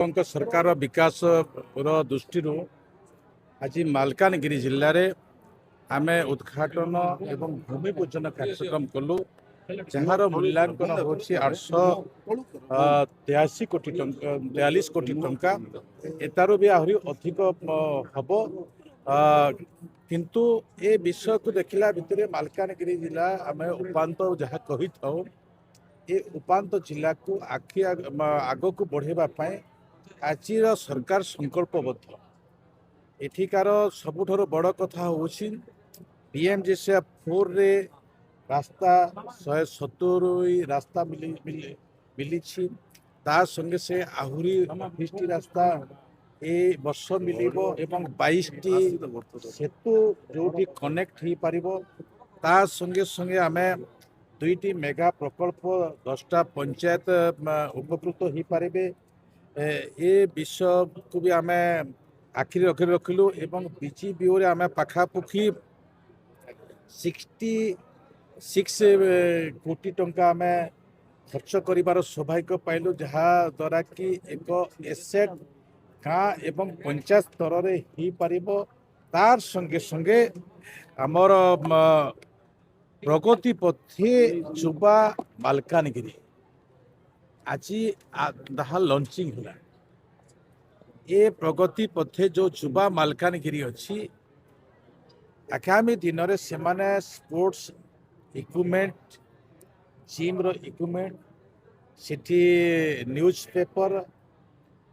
सरकार विकास दृष्टि आज मालकानगिरी जिले में आम उद्घाटन एवं भूमि पूजन कार्यक्रम कलु जार मूल्यांकन हो 883 कोटी 42 कोटी टंका एतार भी आहरी अधिक हम किंतु ए विषय को देखला भितर मालकानगिरी जिला आम उपात जहाँ कही था ये उपात जिला को आखि आग को बढ़ावा आज सरकार संकल्पबद्ध एठिकार सबुठ बड़ कथा हूँ पीएमजीएसवाई 4 रे रास्ता 170 रास्ता मिली ता संगे से आहुरी 20 रास्ता ए वर्ष मिलिबो एवं 22 सेतु जो कनेक्ट हो पारिबो ता संगे संगे आमे 2टी मेगा प्रकल्प 10टा पंचायत उपकृत हो पारे ए विषय को भी आमे आखिरी रखिलु एवं बीजीपीओ रे आमे पाखापुखी 66 कोटी टंका आमे खर्च करिबार सौभाग्य पाइलु जहाँ द्वारा कि एक एसेट गाँ एवं पंचायत स्तर रे ही पारिबो तार संगे संगे आमर प्रगति पथे जुबा मालकानगिरी आज जहाँ लॉन्चिंग होला ये प्रगति पथे जो जुबा मालकानगिरी अच्छी आगामी दिन में से स्पोर्ट्स इक्विपमेंट जिम रो इक्विपमेंट सिटी न्यूज पेपर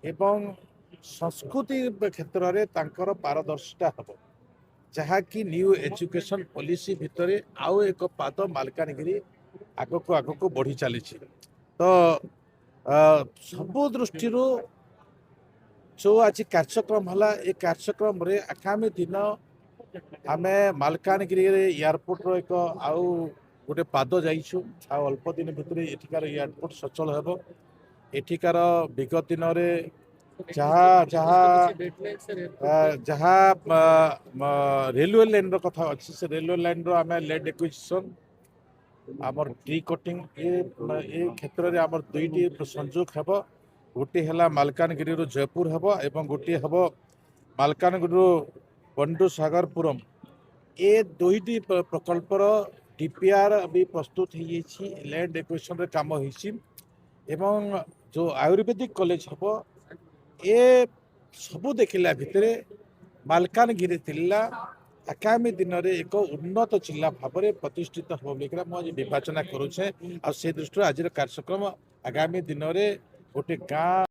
एवं संस्कृति क्षेत्र में तांकर पारदर्शिता हम जहाँ कि न्यू एजुकेशन पॉलिसी भितर आउ एक पाद मालकानगिरी आग को बढ़ी चली तो सबु दृष्टि जो आज कार्यक्रम है ये कार्यक्रम रे आगामी दिन आम मालकानगिरी एयरपोर्ट रो एक आउ गोटे पाद जाइछु अल्प दिन भितर एठिकार एयरपोर्ट सचल हेबो एठिकार विगत दिन में जहाँ जहाँ जहाँ रेलवे लाइन रो कथा अच्छी से रेलवे लाइन रो आम लैंड एक्विजिशन आमर ट्री कटिंग ये क्षेत्र में आमर 2टी संजोग हेबो गोटे है मालकानगिरी जयपुर हम एवं गोटे हम मालकानगिरी बंडू सागरपुरम ये 2टी प्रकल्पर डीपीआर भी प्रस्तुत हो लैंड एक्विजिशन काम हो जो आयुर्वेदिक कॉलेज हम ये सबू देखला भितर मालकानगिरी जिला आगामी दिन में एक उन्नत जिला भाव में प्रतिष्ठित हम बोलिक मुझे विवेचना करुचे आ से दृष्टि आज कार्यक्रम आगामी दिन में गोटे गाँ